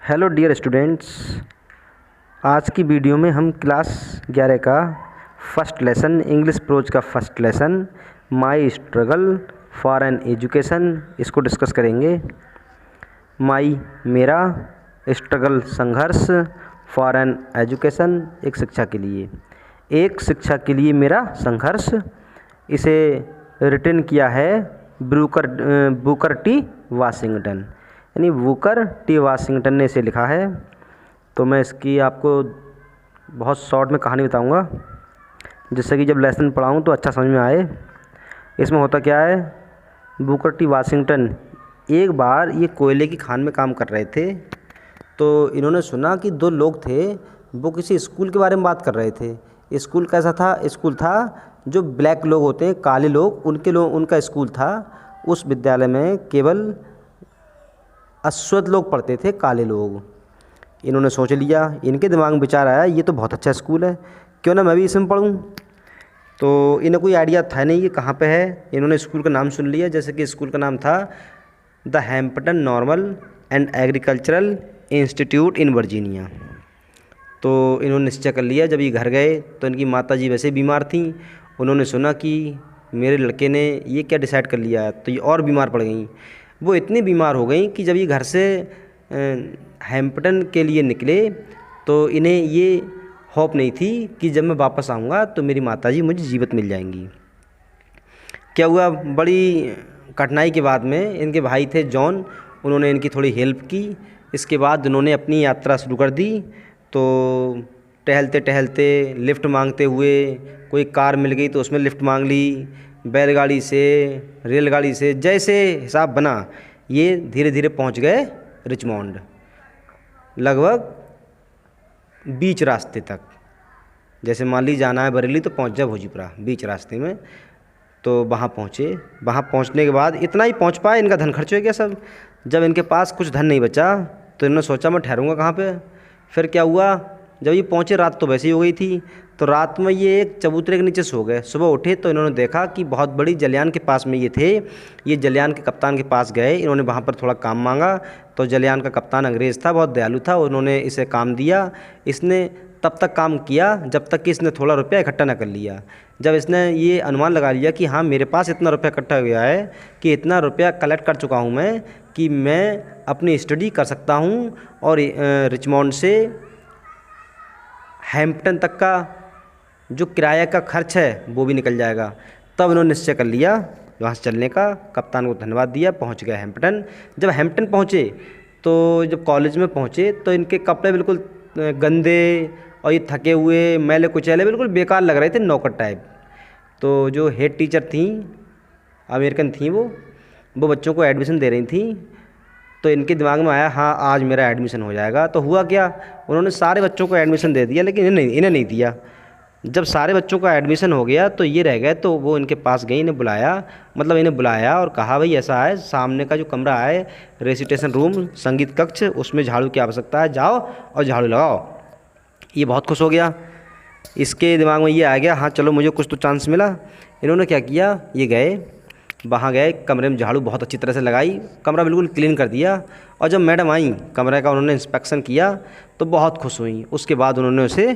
Hello dear students. आज की video में हम क्लास 11 का फर्स्ट लेसन इंग्लिश प्रोज का first lesson my struggle for an education इसको डिस्कस करेंगे। माई मेरा, स्ट्रगल संघर्ष, फॉर एन एजुकेशन एक शिक्षा के लिए, एक शिक्षा के लिए मेरा संघर्ष। इसे रिटन किया है बुकर टी वाशिंगटन, यानी बुकर टी वाशिंगटन ने इसे लिखा है। तो मैं इसकी आपको बहुत शॉर्ट में कहानी बताऊंगा, जिससे कि जब लेसन पढ़ाऊं तो अच्छा समझ में आए। इसमें होता क्या है, बुकर टी वाशिंगटन एक बार ये कोयले की खान में काम कर रहे थे, तो इन्होंने सुना कि दो लोग थे, वो किसी स्कूल के बारे में बात कर रहे थे। स्कूल कैसा था? स्कूल था जो ब्लैक लोग होते हैं, काले लोग, उनका स्कूल था। उस विद्यालय में केवल अश्वेत लोग पढ़ते थे, काले लोग। इन्होंने सोच लिया, इनके दिमाग में विचार आया, ये तो बहुत अच्छा स्कूल है, क्यों ना मैं भी इसमें पढ़ूं। तो इन्हें कोई आइडिया था नहीं कि कहाँ पे है। इन्होंने स्कूल का नाम सुन लिया, जैसे कि स्कूल का नाम था the Hampton Normal and Agricultural Institute in Virginia. तो इन्होंने निश्चय कर लिया। जब ये घर गए तो इनकी माता जी वैसे बीमार थीं। उन्होंने सुना कि मेरे लड़के ने ये क्या डिसाइड कर लिया, तो ये और बीमार पड़ गई। वो इतनी बीमार हो गई कि जब ये घर से हैम्पटन के लिए निकले तो इन्हें ये होप नहीं थी कि जब मैं वापस आऊँगा तो मेरी माताजी मुझे जीवित मिल जाएंगी। क्या हुआ, बड़ी कठिनाई के बाद में इनके भाई थे जॉन, उन्होंने इनकी थोड़ी हेल्प की। इसके बाद उन्होंने अपनी यात्रा शुरू कर दी। तो टहलते टहलते, लिफ्ट मांगते हुए, कोई कार मिल गई तो उसमें लिफ्ट मांग ली, बैलगाड़ी से, रेलगाड़ी से, जैसे हिसाब बना ये धीरे धीरे पहुंच गए रिचमोंड, लगभग बीच रास्ते तक। जैसे मान ली जाना है बरेली तो पहुंच जाए भोजीपुरा, बीच रास्ते में। तो वहाँ पहुँचे। वहाँ पहुँचने के बाद इतना ही पहुँच पाए, इनका धन खर्च हो गया सब। जब इनके पास कुछ धन नहीं बचा तो इन्होंने सोचा मैं ठहरूंगा कहाँ पे। फिर क्या हुआ, जब ये पहुँचे रात तो वैसे ही हो गई थी, तो रात में ये एक चबूतरे के नीचे सो गए। सुबह उठे तो इन्होंने देखा कि बहुत बड़ी जलयान के पास में ये थे। ये जलयान के कप्तान के पास गए, इन्होंने वहाँ पर थोड़ा काम मांगा। तो जलयान का कप्तान अंग्रेज़ था, बहुत दयालु था, उन्होंने इसे काम दिया। इसने तब तक काम किया जब तक कि इसने थोड़ा रुपया इकट्ठा ना कर लिया। जब इसने ये अनुमान लगा लिया कि हाँ मेरे पास इतना रुपया इकट्ठा हो गया है कि इतना रुपया कलेक्ट कर चुका हूँ मैं कि मैं अपनी स्टडी कर सकता हूँ और रिचमोंड से हैम्पटन तक का जो किराया का खर्च है वो भी निकल जाएगा। तब इन्होंने निश्चय कर लिया वहाँ से चलने का। कप्तान को धन्यवाद दिया, पहुँच गए हैम्पटन। जब हैम्पटन पहुँचे तो जब कॉलेज में पहुँचे तो इनके कपड़े बिल्कुल गंदे और ये थके हुए, मैले कुचैले, बिल्कुल बेकार लग रहे थे, नौकर टाइप। तो जो हेड टीचर थी, अमेरिकन थी, वो बच्चों को एडमिशन दे रही थी। तो इनके दिमाग में आया हाँ आज मेरा एडमिशन हो जाएगा। तो हुआ क्या, उन्होंने सारे बच्चों को एडमिशन दे दिया, लेकिन इन्हें नहीं दिया। जब सारे बच्चों का एडमिशन हो गया तो ये रह गए। तो वो इनके पास गई, इन्हें बुलाया और कहा भाई ऐसा है, सामने का जो कमरा है रेसिटेशन रूम, संगीत कक्ष, उसमें झाड़ू की आवश्यकता है, जाओ और झाड़ू लगाओ। ये बहुत खुश हो गया, इसके दिमाग में ये आ गया हाँ चलो मुझे कुछ तो चांस मिला। इन्होंने क्या किया, ये गए, वहाँ गए, कमरे में झाड़ू बहुत अच्छी तरह से लगाई, कमरा बिल्कुल क्लीन कर दिया। और जब मैडम आई कमरे का, उन्होंने इंस्पेक्शन किया तो बहुत खुश हुई। उसके बाद उन्होंने उसे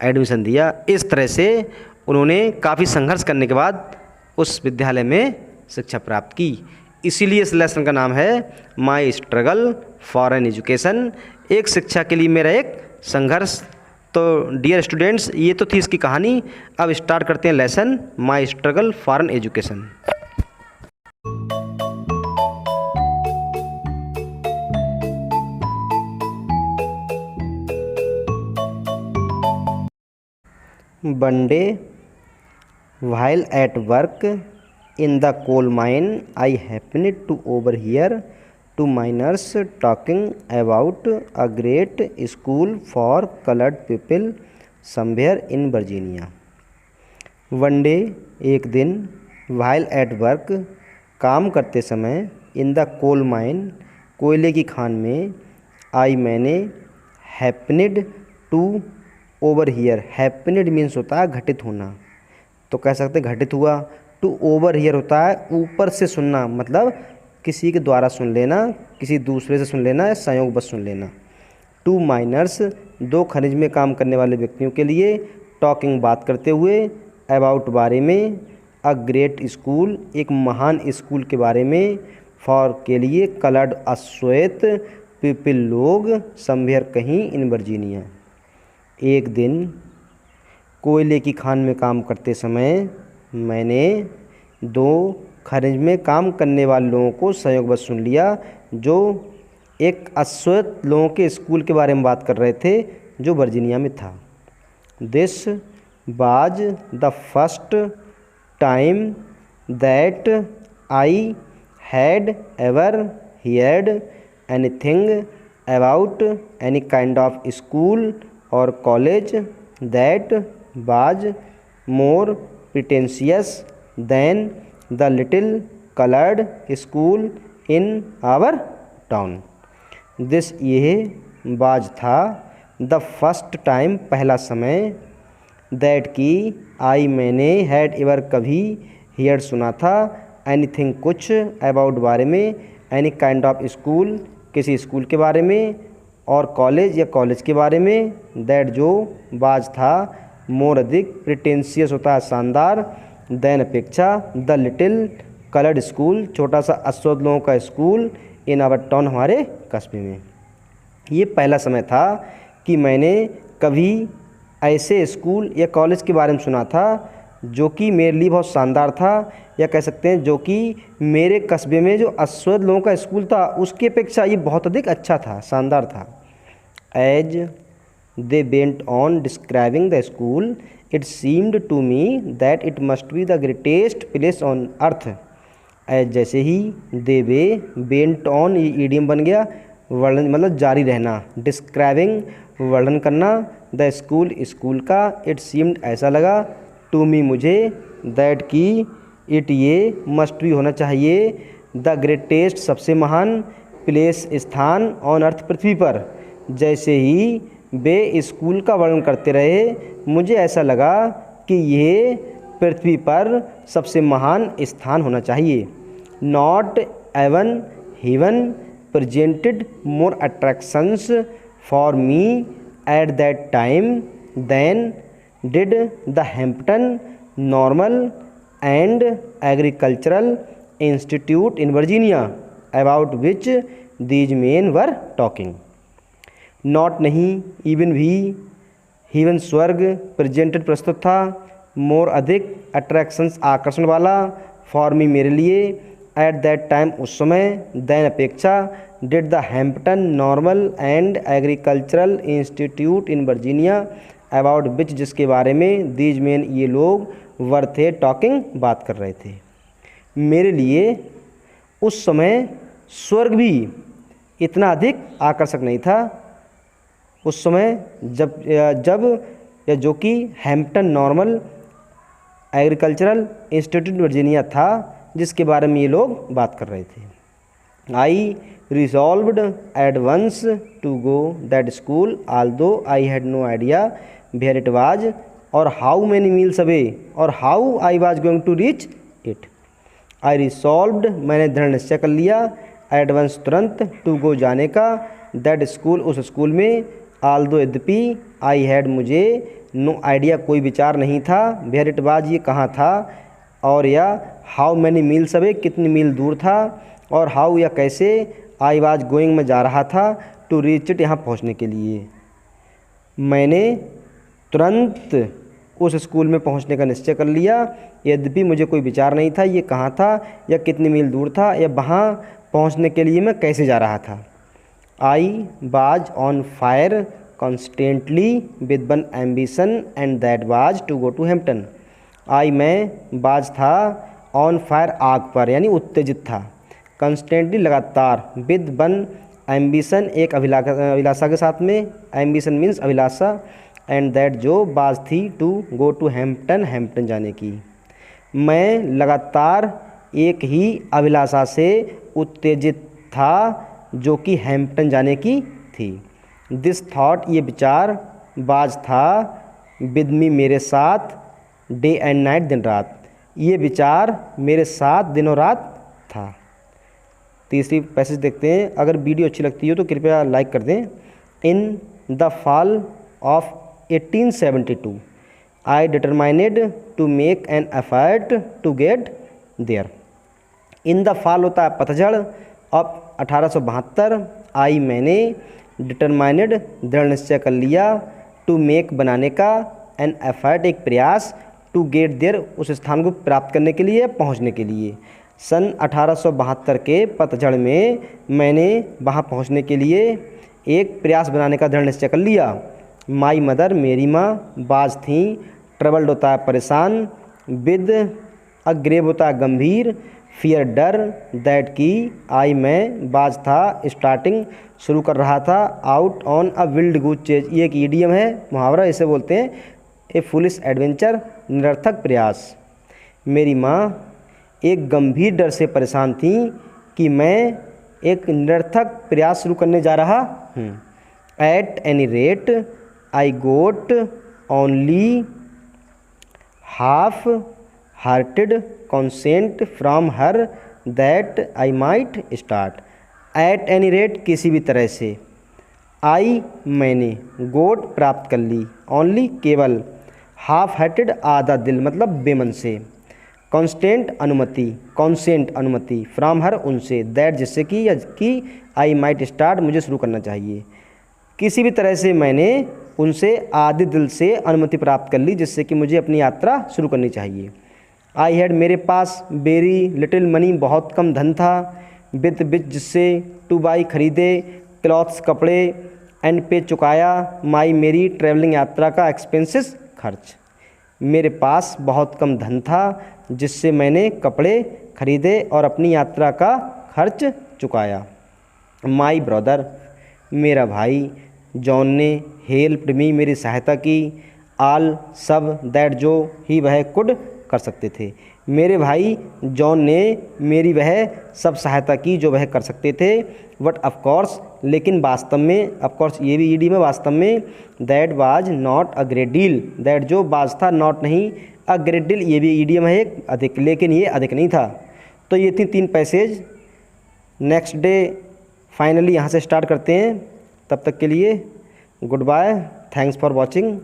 एडमिशन दिया। इस तरह से उन्होंने काफ़ी संघर्ष करने के बाद उस विद्यालय में शिक्षा प्राप्त की। इसीलिए इस लेसन का नाम है माई स्ट्रगल फॉर एन एजुकेशन, एक शिक्षा के लिए मेरा एक संघर्ष। तो डियर स्टूडेंट्स, ये तो थी इसकी कहानी। अब स्टार्ट करते हैं lesson my struggle for an education. One day, while at work in the coal mine, I happened to overhear two miners talking about a great school for colored people somewhere in Virginia. One day, एक दिन, while at work, काम करते समय, in the coal mine, कोयले की खान में, मैंने, happened to over here, happened means होता है घटित होना, तो कह सकते घटित हुआ। टू ओवर हीयर होता है ऊपर से सुनना, मतलब किसी के द्वारा सुन लेना, किसी दूसरे से सुन लेना, संयोगवश सुन लेना। टू माइनर्स 2 खनिज में काम करने वाले व्यक्तियों के लिए, टॉकिंग बात करते हुए, अबाउट बारे में, अ ग्रेट स्कूल एक महान स्कूल के बारे में, फॉर के लिए, कलर्ड अश्वेत पीपल लोग, समवेयर कहीं, इन वर्जीनिया। एक दिन कोयले की खान में काम करते समय मैंने 2 खनिज में काम करने वाले लोगों को संयोगवश सुन लिया जो एक अश्वेत लोगों के स्कूल के बारे में बात कर रहे थे जो वर्जीनिया में था। This was the first time that I had ever heard anything about any kind of school और college that was more pretentious than the little coloured school in our town. This यह was था the first time पहला समय, that की आई मैंने, had ever कभी, here सुना था, एनीथिंग कुछ, अबाउट बारे में, एनी काइंड ऑफ स्कूल किसी स्कूल के बारे में, और कॉलेज या कॉलेज के बारे में, दैट जो, वाज था, मोर अधिक, प्रिटेंशियस होता है शानदार, दैन अपेक्षा, द लिटिल कलर्ड स्कूल छोटा सा अश्वेत लोगों का स्कूल, इन आवर टाउन हमारे कस्बे में। ये पहला समय था कि मैंने कभी ऐसे स्कूल या कॉलेज के बारे में सुना था जो कि मेरे लिए बहुत शानदार था, या कह सकते हैं जो कि मेरे कस्बे में जो अश्वेत लोगों का स्कूल था उसकी अपेक्षा ये बहुत अधिक अच्छा था, शानदार था। As they went on describing the school it seemed to me that it must be the greatest place on earth. As जैसे ही, दे वे, वेंट ऑन ये ईडियम बन गया, वर्णन मतलब जारी रहना, डिस्क्राइबिंग वर्णन करना, द स्कूल स्कूल का, इट सीम्ड ऐसा लगा, टू मी मुझे, दैट की, इट ये, मस्ट भी होना चाहिए, द ग्रेटेस्ट सबसे महान, प्लेस स्थान, ऑन अर्थ पृथ्वी पर। जैसे ही वे स्कूल का वर्णन करते रहे मुझे ऐसा लगा कि ये पृथ्वी पर सबसे महान स्थान होना चाहिए। Not even heaven presented more attractions for me at that time than did the Hampton Normal and Agricultural Institute in Virginia about which these men were talking. Not नहीं, इवन भी, हेवन स्वर्ग, प्रेजेंटेड प्रस्तुत था, मोर अधिक, attractions आकर्षण वाला, for me मेरे लिए, एट दैट टाइम उस समय, दैन अपेक्षा, did the Hampton Normal and Agricultural Institute in Virginia about विच जिसके बारे में, दीज मेन ये लोग, वर थे टॉकिंग बात कर रहे थे। मेरे लिए उस समय स्वर्ग भी इतना अधिक आकर्षक नहीं था उस समय जब या जो कि Hampton normal agricultural institute Virginia था जिसके बारे में ये लोग बात कर रहे थे। I resolved at once to go that school although I had no idea where it was और हाउ मैनी मील्स अवे और how I was going to reach it. I resolved मैंने दृढ़ निश्चय कर लिया, एट वंस तुरंत, to go जाने का, दैट स्कूल उस स्कूल में, आल्दो यद्यपि, आई हैड मुझे, नो आइडिया कोई विचार नहीं था, वेयर इट वाज ये कहाँ था, और या हाउ मैनी मील्स अवे कितनी मील दूर था, और हाउ या कैसे, आई वाज गोइंग मैं जा रहा था, टू रीच इट यहाँ पहुँचने के लिए। मैंने तुरंत उस स्कूल में पहुँचने का निश्चय कर लिया, यद्यपि मुझे कोई विचार नहीं था ये कहाँ था या कितनी मील दूर था या वहाँ पहुँचने के लिए मैं कैसे जा रहा था। I was on fire constantly with one ambition and that was to go to Hampton. आई मैं बाज था, ऑन फायर आग पर यानी उत्तेजित था, कॉन्स्टेंटली लगातार, विद वन एम्बिशन एक अभिलाषा के साथ में, एम्बिशन मीन्स अभिलाषा, एंड दैट जो बाज थी to go to Hampton Hampton जाने की। मैं लगातार एक ही अभिलाषा से उत्तेजित था जो कि हैम्पटन जाने की थी। दिस थॉट ये विचार, बाज था, विद मी मेरे साथ, डे एंड नाइट दिन रात, ये विचार मेरे साथ दिनों रात था। तीसरी पैसेज देखते हैं। अगर वीडियो अच्छी लगती हो तो कृपया लाइक कर दें In the fall of 1872, I determined to make an effort to get there. In the fall होता है पतझड़, अब 1872, आई मैंने, डिटरमाइनेड दृढ़ निश्चय कर लिया, टू मेक बनाने का, एन एफर्ट एक प्रयास, टू गेट देयर उस स्थान को प्राप्त करने के लिए, पहुंचने के लिए। सन 1872 के पतझड़ में मैंने वहां पहुंचने के लिए एक प्रयास बनाने का दृढ़ निश्चय कर लिया। माई मदर मेरी माँ, बाज थी, ट्रबल्ड होता है परेशान, विद, अग्रेव होता है गंभीर, फियर डर, दैट की, आई मैं, बाज था, स्टार्टिंग शुरू कर रहा था, out on a wild goose chase, ये एक ईडियम है, मुहावरा, इसे बोलते हैं ए फुलिश एडवेंचर, निरर्थक प्रयास। मेरी माँ एक गंभीर डर से परेशान थी कि मैं एक निरर्थक प्रयास शुरू करने जा रहा हूँ। At any rate I got only half hearted consent from her that I might start. At any rate किसी भी तरह से, आई मैंने, गोट प्राप्त कर ली, ओनली केवल, हाफ हार्टेड आधा दिल मतलब बेमन से, कॉन्स्टेंट अनुमति, कॉन्सेंट अनुमति, फ्रॉम हर उनसे, दैट जिससे कि या कि, आई माइट स्टार्ट मुझे शुरू करना चाहिए। किसी भी तरह से मैंने उनसे आधे दिल से अनुमति प्राप्त कर ली जिससे कि मुझे अपनी यात्रा शुरू करनी चाहिए। आई हैड मेरे पास, वेरी लिटिल मनी बहुत कम धन था, विद जिससे, टू बाई खरीदे, क्लॉथ्स कपड़े, एंड पे चुकाया, माई मेरी ट्रैवलिंग यात्रा का एक्सपेंसेस खर्च। मेरे पास बहुत कम धन था जिससे मैंने कपड़े खरीदे और अपनी यात्रा का खर्च चुकाया। माई ब्रदर मेरा भाई, जॉन ने, हेल्प्ड मी मेरी सहायता की, आल सब, दैट जो ही वह कुड कर सकते थे। मेरे भाई जॉन ने मेरी वह सब सहायता की जो वह कर सकते थे। बट ऑफ कोर्स लेकिन वास्तव में, ऑफ कोर्स ये भी ईडी में, वास्तव में, that was not a great deal, that जो वाज था, नॉट नहीं, अ ग्रेट डील ये भी ईडी में है एक अधिक, लेकिन ये अधिक नहीं था। तो ये थी 3 पैसेज। नेक्स्ट डे फाइनली यहाँ से स्टार्ट करते हैं। तब तक के लिए goodbye, thanks for watching.